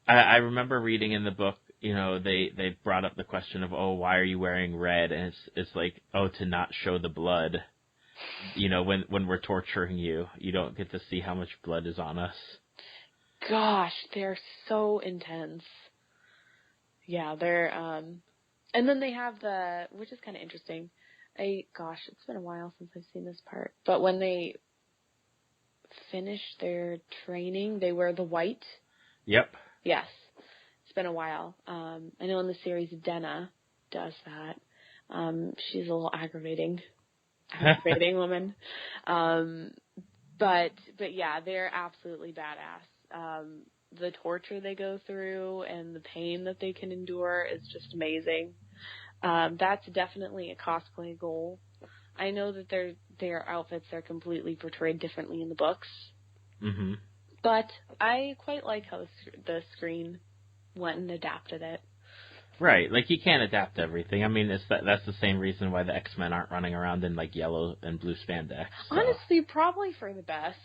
I remember reading in the book, they brought up the question of, oh, why are you wearing red? And it's to not show the blood. When we're torturing you, you don't get to see how much blood is on us. Gosh, they're so intense. Yeah, they're and then they have which is kind of interesting. It's been a while since I've seen this part. But when they finish their training, they wear the white. Yep. Yes. It's been a while. I know in the series, Denna does that. She's a little aggravating woman. But yeah, they're absolutely badass. The torture they go through and the pain that they can endure is just amazing. That's definitely a cosplay goal. I know that their outfits are completely portrayed differently in the books. Mm-hmm. But I quite like how the screen went and adapted it. Right, you can't adapt everything. I mean, that's the same reason why the X-Men aren't running around in yellow and blue spandex. So. Honestly, probably for the best.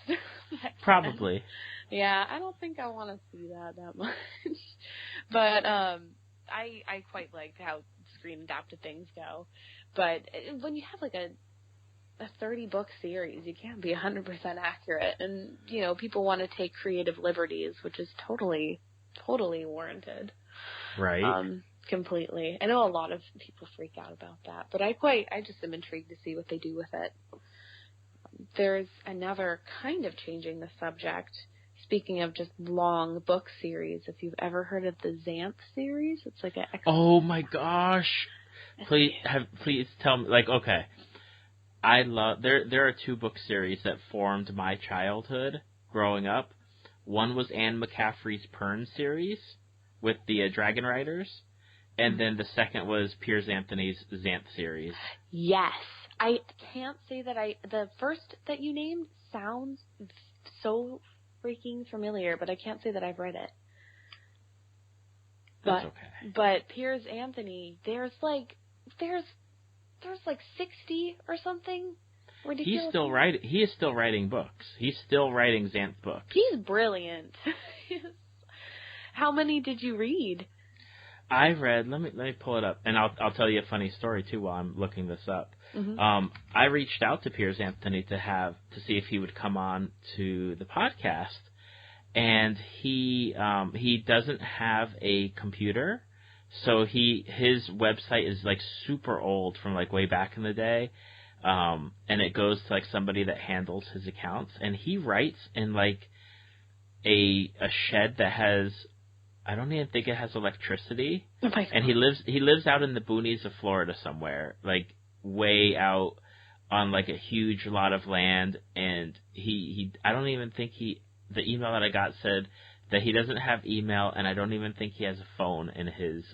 Probably. Yeah, I don't think I want to see that much. But I quite liked how screen adapted things go. But when you have a 30-book series, you can't be 100% accurate, and people want to take creative liberties, which is totally warranted. Right. Completely. I know a lot of people freak out about that, but I just am intrigued to see what they do with it. There's another kind of changing the subject. Speaking of just long book series, if you've ever heard of the Xanth series, it's oh my gosh! Please tell me. Okay, I love there are 2 book series that formed my childhood growing up. One was Anne McCaffrey's Pern series with the Dragon Riders, and then the second was Piers Anthony's Xanth series. Yes, I can't say that the first that you named sounds so freaking familiar, but I can't say that I've read it. That's okay. But Piers Anthony, there's 60 or something. Ridiculous. He is still writing books. He's still writing Xanth books. He's brilliant. How many did you read? I read. Let me pull it up, and I'll tell you a funny story too while I'm looking this up. Mm-hmm. I reached out to Piers Anthony to see if he would come on to the podcast, and he doesn't have a computer, so his website is like super old from like way back in the day, and it goes to like somebody that handles his accounts, and he writes in like a shed that has. I don't even think it has electricity. Oh my God. And he lives out in the boonies of Florida somewhere, like way out on like a huge lot of land. And he I don't even think the email that I got said that he doesn't have email, and I don't even think he has a phone in his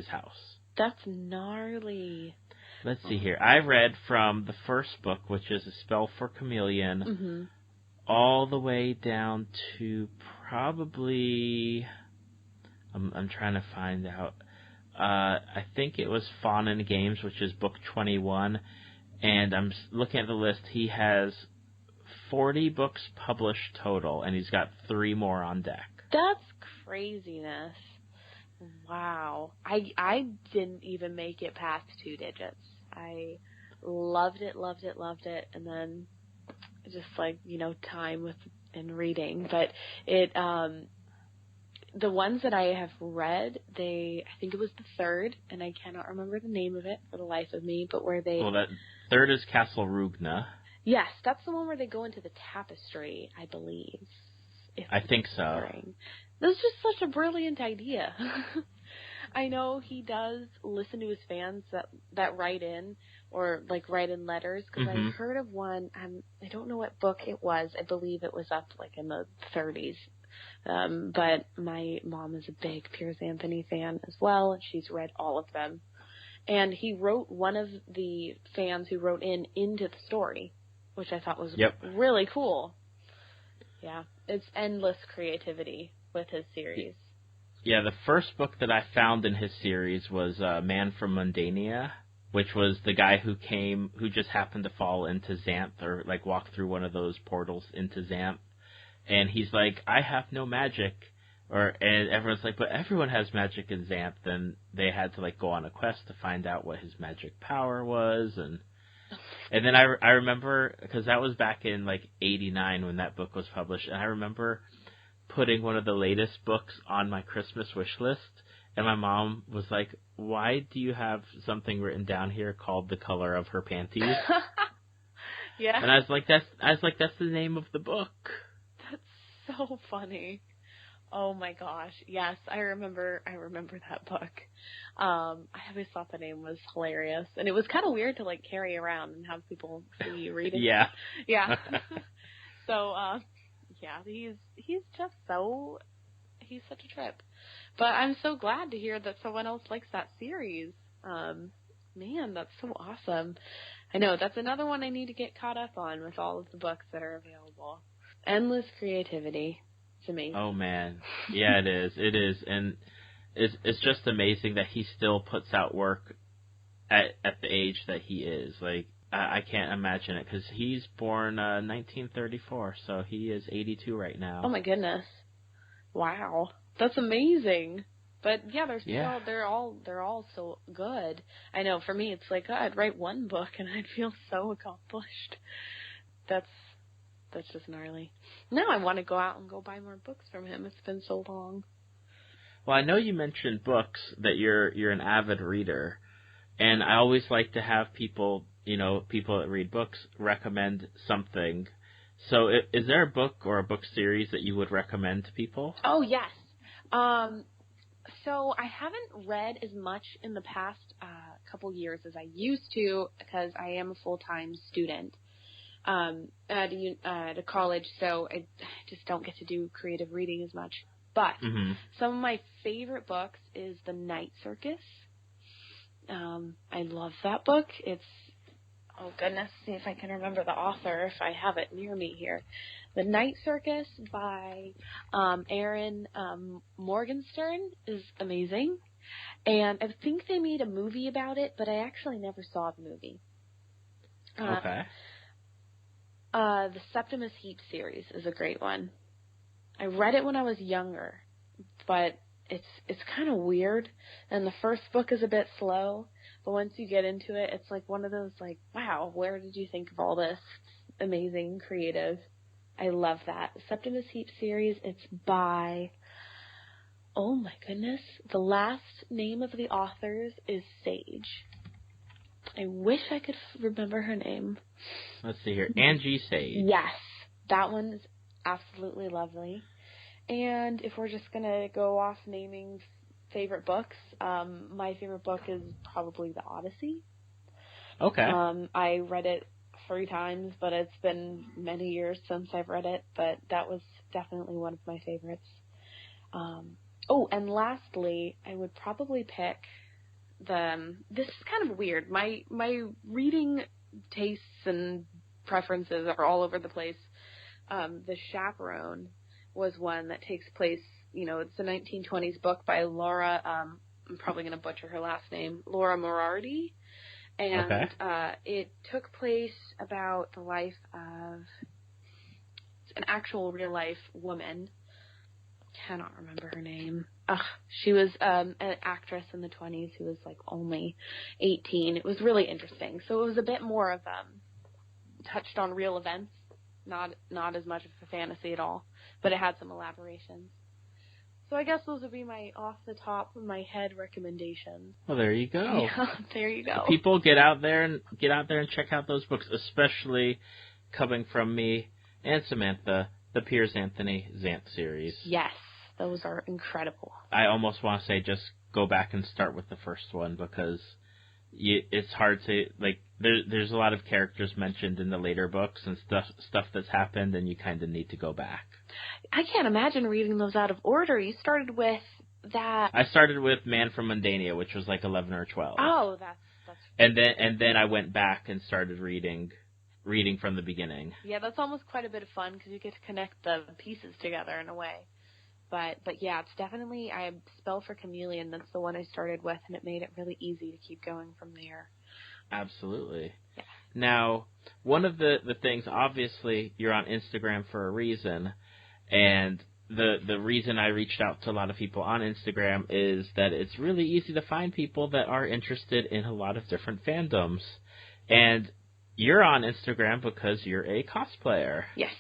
house. That's gnarly. Let's see here. I read from the first book, which is A Spell for Chameleon, Mm-hmm. all the way down to probably. I'm trying to find out. I think it was Fawn and Games, which is book 21, and I'm looking at the list. He has 40 books published total, and he's got 3 more on deck. That's craziness. Wow. I didn't even make it past 2 digits. I loved it, and then just like, time and reading. But it the ones that I have read, I think it was the third, and I cannot remember the name of it for the life of me, but where they... Well, that third is Castle Rugna. Yes, that's the one where they go into the tapestry, I believe. I think so. That was just such a brilliant idea. I know he does listen to his fans that write in, or like write in letters, because Mm-hmm. I heard of one, I don't know what book it was, I believe it was up like in the 30s. But my mom is a big Piers Anthony fan as well, and she's read all of them. And he wrote one of the fans who wrote into the story, which I thought was really cool. Yeah, it's endless creativity with his series. Yeah, the first book that I found in his series was Man from Mundania, which was the guy who just happened to fall into Xanth, or like walk through one of those portals into Xanth. And he's like, I have no magic. And everyone's like, but everyone has magic in Xanth. Then they had to like go on a quest to find out what his magic power was. And then I remember, because that was back in like 89 when that book was published. And I remember putting one of the latest books on my Christmas wish list. And my mom was like, why do you have something written down here called The Color of Her Panties? Yeah. And I was like, that's the name of the book. That's so funny. Oh my gosh. Yes, I remember that book. I always thought the name was hilarious. And it was kind of weird to like carry around and have people see you read it. Yeah. Yeah. So, yeah, he's just he's such a trip. But I'm so glad to hear that someone else likes that series. Man, that's so awesome. I know, that's another one I need to get caught up on with all of the books that are available. Endless creativity. It's amazing. Oh, man. Yeah, it is. It is. And it's just amazing that he still puts out work at the age that he is. Like, I can't imagine it, because he's born 1934, so he is 82 right now. Oh, my goodness. Wow. That's amazing. But yeah, they're all so good. I know, for me it's like, I'd write one book and I'd feel so accomplished. That's just gnarly. Now I want to go out and go buy more books from him. It's been so long. Well, I know you mentioned books, that you're an avid reader, and I always like to have people that read books recommend something. So is there a book or a book series that you would recommend to people? Oh, yes. So I haven't read as much in the past couple years as I used to, because I am a full-time student at a college, so I just don't get to do creative reading as much. But some of my favorite books is The Night Circus. I love that book. It's, oh goodness, see if I can remember the author, if I have it near me here. The Night Circus by Aaron Morgenstern is amazing. And I think they made a movie about it, but I actually never saw the movie. Okay. The Septimus Heap series is a great one. I read it when I was younger, but it's kind of weird, and the first book is a bit slow, but once you get into it, it's like one of those like, wow, where did you think of all this? It's amazing, creative. I love that. Septimus Heap series, it's by, oh my goodness, the last name of the authors is Sage. I wish I could remember her name. Let's see here. Andie Jay. Yes, that one is absolutely lovely. And if we're just going to go off naming favorite books, my favorite book is probably The Odyssey. Okay. I read it 3 times, but it's been many years since I've read it, but that was definitely one of my favorites. And lastly, I would probably pick this is kind of weird. My reading tastes and preferences are all over the place. The Chaperone was one that takes place, it's a 1920s book by Laura, I'm probably going to butcher her last name, Laura Moriarty. And it took place about the life of an actual real life woman. Cannot remember her name. She was an actress in the 20s who was like only 18. It was really interesting. So it was a bit more of touched on real events, not as much of a fantasy at all, but it had some elaborations. So I guess those would be my off the top of my head recommendations. Well, there you go. Yeah, there you go. People get out there and check out those books, especially coming from me and Samantha, the Piers Anthony Xanth series. Yes, those are incredible. I almost want to say just go back and start with the first one because it's hard to, like, there's a lot of characters mentioned in the later books and stuff that's happened, and you kind of need to go back. I can't imagine reading those out of order. You started with that. I started with Man from Mundania, which was like 11 or 12. Oh, that's. And then I went back and started reading from the beginning. Yeah, that's almost quite a bit of fun because you get to connect the pieces together in a way. But yeah, it's definitely, I Spell for Chameleon, that's the one I started with, and it made it really easy to keep going from there. Absolutely. Yeah. Now, one of the things, obviously, you're on Instagram for a reason, and the reason I reached out to a lot of people on Instagram is that it's really easy to find people that are interested in a lot of different fandoms. And you're on Instagram because you're a cosplayer. Yes.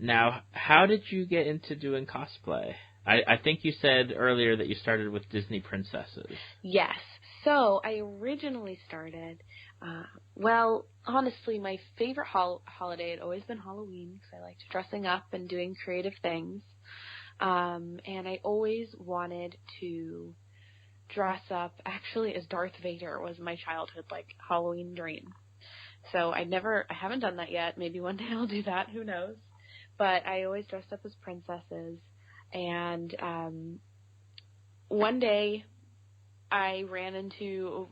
Now, how did you get into doing cosplay? I think you said earlier that you started with Disney princesses. Yes. So I originally started, honestly, my favorite holiday had always been Halloween because I liked dressing up and doing creative things. And I always wanted to dress up, actually, as Darth Vader was my childhood, Halloween dream. So I haven't done that yet. Maybe one day I'll do that. Who knows? But I always dressed up as princesses. And one day I ran into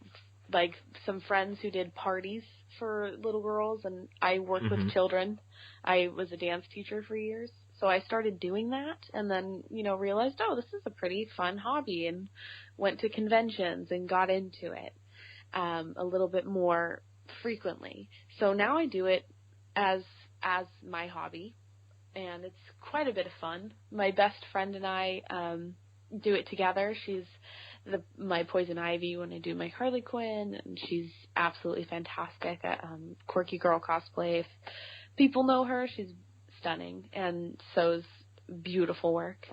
some friends who did parties for little girls, and I worked with children. I was a dance teacher for years. So I started doing that and then, realized, this is a pretty fun hobby, and went to conventions and got into it a little bit more frequently. So now I do it as my hobby, and it's quite a bit of fun. My best friend and I do it together. She's my Poison Ivy when I do my Harley Quinn, and she's absolutely fantastic at Quirky Girl Cosplay. If people know her, she's stunning, and so's beautiful work.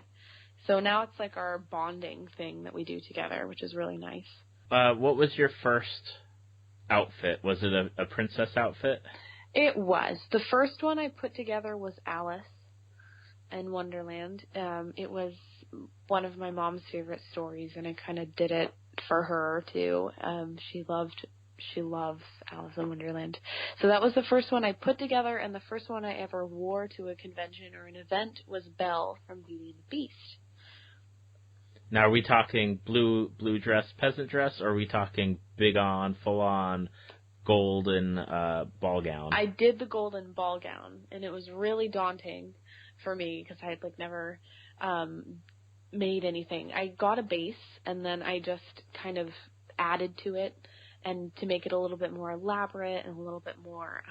So now it's like our bonding thing that we do together, which is really nice. What was your first outfit? Was it a princess outfit? It was. The first one I put together was Alice in Wonderland. It was one of my mom's favorite stories, and I kind of did it for her too. She loves Alice in Wonderland. So that was the first one I put together, and the first one I ever wore to a convention or an event was Belle from Beauty and the Beast. Now, are we talking blue dress, peasant dress, or are we talking big on, full on, golden ball gown? I did the golden ball gown, and it was really daunting for me because I had never made anything. I got a base, and then I just kind of added to it, and to make it a little bit more elaborate and a little bit more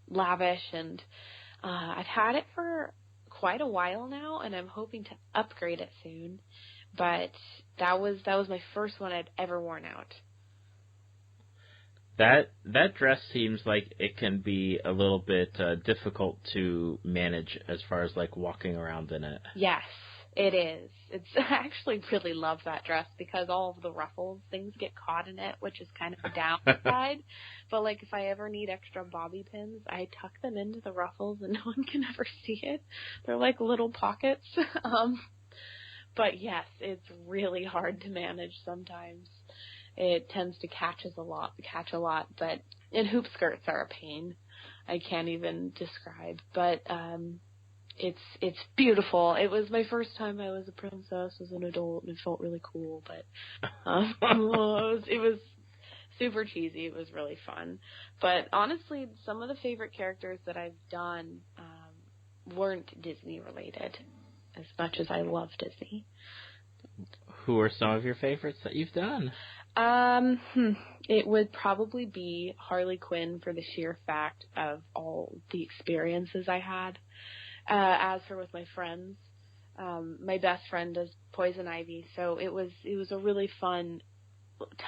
lavish. And I've had it for quite a while now, and I'm hoping to upgrade it soon. But that was my first one I'd ever worn out. That dress seems like it can be a little bit difficult to manage as far as like walking around in it. Yes, it is. I actually really love that dress because all of the ruffles, things get caught in it, which is kind of a downside. But like if I ever need extra bobby pins, I tuck them into the ruffles and no one can ever see it. They're like little pockets. But yes, it's really hard to manage sometimes. It tends to catch a lot, and hoop skirts are a pain. I can't even describe, but it's beautiful. It was my first time I was a princess as an adult, and it felt really cool. But it was super cheesy. It was really fun. But honestly, some of the favorite characters that I've done weren't Disney related, as much as I love Disney. Who are some of your favorites that you've done? It would probably be Harley Quinn for the sheer fact of all the experiences I had. As for with my friends, my best friend does Poison Ivy, so it was a really fun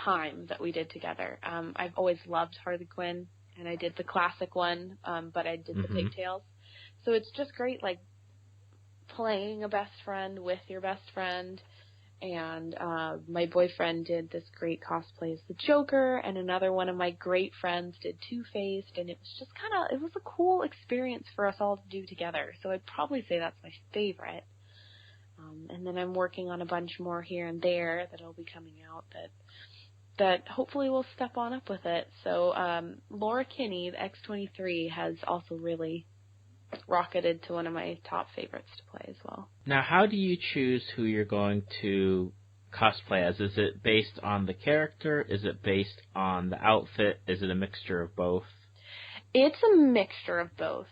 time that we did together. I've always loved Harley Quinn, and I did the classic one, but I did the pigtails. So it's just great, like, playing a best friend with your best friend. And my boyfriend did this great cosplay as the Joker, and another one of my great friends did Two-Faced, and it was just it was a cool experience for us all to do together. So I'd probably say that's my favorite. And then I'm working on a bunch more here and there that'll be coming out that hopefully will step on up with it. So Laura Kinney, the X-23, has also really rocketed to one of my top favorites to play as well. Now, how do you choose who you're going to cosplay as? Is it based on the character? Is it based on the outfit? Is it a mixture of both? It's a mixture of both.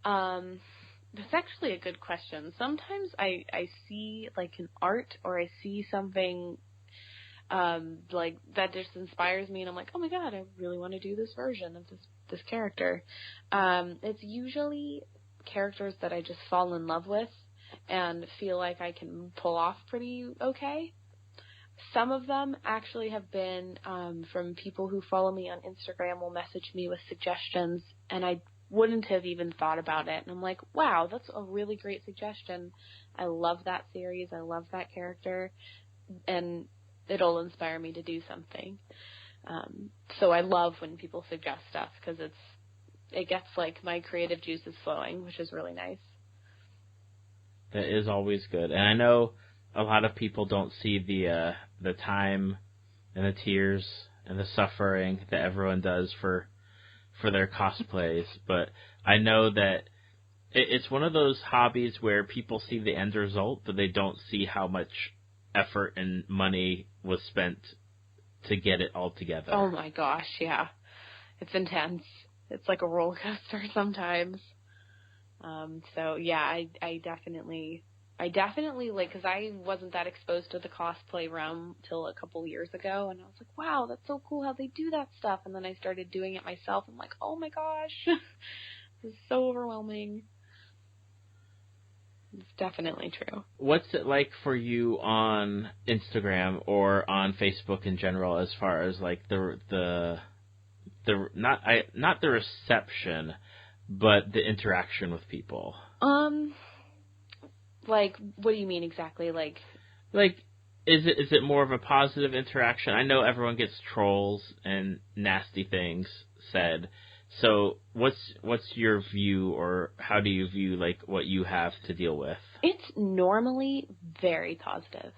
That's actually a good question. Sometimes I see like an art, or I see something like that just inspires me, and I'm like, oh my god, I really want to do this version of this character. It's usually characters that I just fall in love with and feel like I can pull off pretty okay. Some of them actually have been from people who follow me on Instagram, will message me with suggestions, and I wouldn't have even thought about it. And I'm like, wow, that's a really great suggestion. I love that series. I love that character. And it'll inspire me to do something. So I love when people suggest stuff because it gets like my creative juices flowing, which is really nice. That is always good. And I know a lot of people don't see the time and the tears and the suffering that everyone does for their cosplays, but I know that it's one of those hobbies where people see the end result, but they don't see how much effort and money was spent to get it all together. Oh my gosh, yeah. It's intense. It's like a roller coaster sometimes. So yeah, I definitely like, because I wasn't that exposed to the cosplay realm till a couple years ago, and I was like, wow, that's so cool how they do that stuff. And then I started doing it myself. I'm like, oh my gosh, this is so overwhelming. It's definitely true. What's it like for you on Instagram or on Facebook in general, as far as like the not the reception, but the interaction with people? Like, what do you mean exactly? Like, is it more of a positive interaction? I know everyone gets trolls and nasty things said. So what's your view, or how do you view like what you have to deal with? It's normally very positive.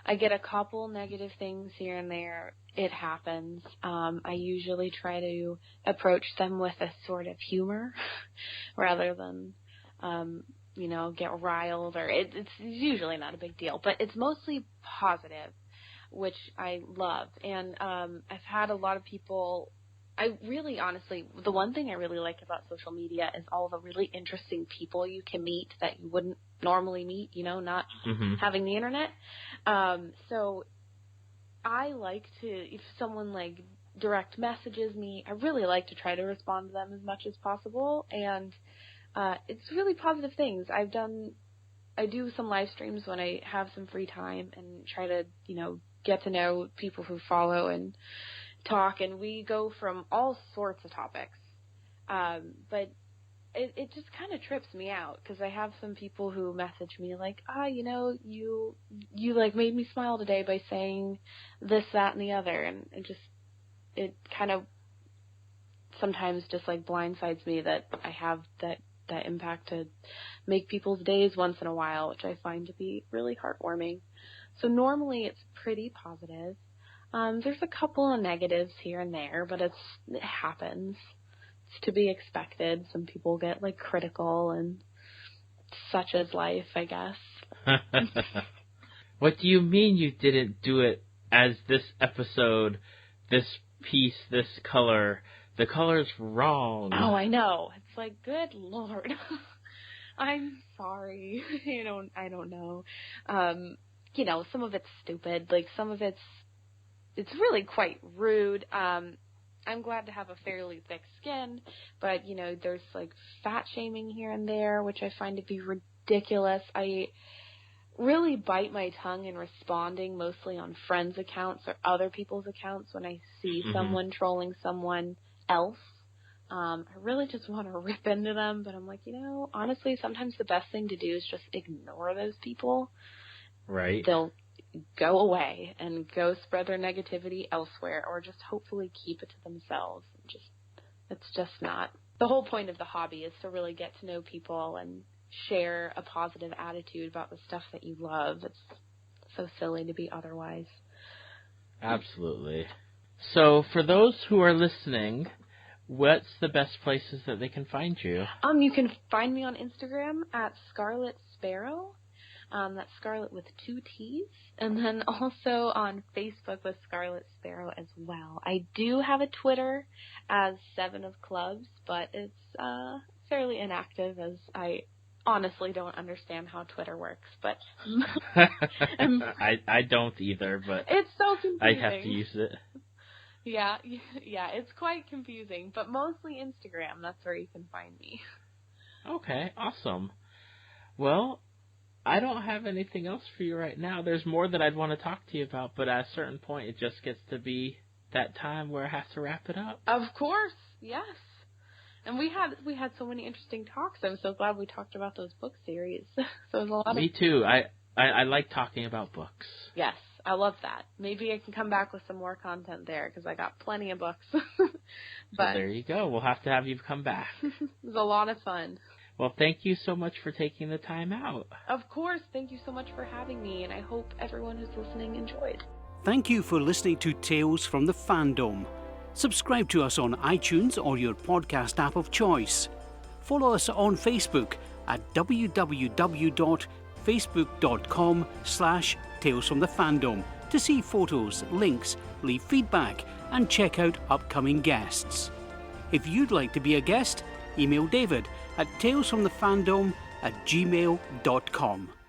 I get a couple negative things here and there. It happens. I usually try to approach them with a sort of humor rather than get riled, or it's usually not a big deal, but it's mostly positive, which I love. And I've had a lot of people. I really, honestly, the one thing I really like about social media is all the really interesting people you can meet that you wouldn't normally meet, not having the internet. So I like to, if someone like direct messages me, I really like to try to respond to them as much as possible. And it's really positive things. I do some live streams when I have some free time and try to, get to know people who follow and talk, and we go from all sorts of topics. But it just kind of trips me out because I have some people who message me like, you like made me smile today by saying this, that, and the other, and it kind of sometimes just like blindsides me that I have that impact to make people's days once in a while, which I find to be really heartwarming. So normally it's pretty positive. There's a couple of negatives here and there, but it happens. It's to be expected. Some people get like critical, and such is life, I guess. What do you mean you didn't do it as this episode, this piece, this color? The color's wrong. Oh, I know. It's like, good Lord. I'm sorry. I don't know. Some of it's stupid. Like, some of it's really quite rude. I'm glad to have a fairly thick skin, but, there's, like, fat shaming here and there, which I find to be ridiculous. I really bite my tongue in responding mostly on friends' accounts or other people's accounts when I see someone trolling someone else. I really just want to rip into them, but I'm like, honestly, sometimes the best thing to do is just ignore those people. Right. They'll go away and go spread their negativity elsewhere, or just hopefully keep it to themselves. It's just not. The whole point of the hobby is to really get to know people and share a positive attitude about the stuff that you love. It's so silly to be otherwise. Absolutely. So for those who are listening, what's the best places that they can find you? You can find me on Instagram at Scarlett Sparrow. That's Scarlett with 2 T's. And then also on Facebook with Scarlett Sparrow as well. I do have a Twitter as 7 of Clubs, but it's fairly inactive, as I honestly don't understand how Twitter works. But I don't either, but it's so confusing. I have to use it. Yeah, it's quite confusing, but mostly Instagram. That's where you can find me. Okay, awesome. Well, I don't have anything else for you right now. There's more that I'd want to talk to you about, but at a certain point, it just gets to be that time where I have to wrap it up. Of course, yes. And we had so many interesting talks. I'm so glad we talked about those book series. So it was a lot. Me too. I like talking about books. Yes, I love that. Maybe I can come back with some more content there because I got plenty of books. But there you go. We'll have to have you come back. It was a lot of fun. Well, thank you so much for taking the time out. Of course. Thank you so much for having me, and I hope everyone who's listening enjoyed. Thank you for listening to Tales from the Fandom. Subscribe to us on iTunes or your podcast app of choice. Follow us on Facebook at www.facebook.com/talesfromthefandom to see photos, links, leave feedback, and check out upcoming guests. If you'd like to be a guest, email David at talesfromthefandom@gmail.com.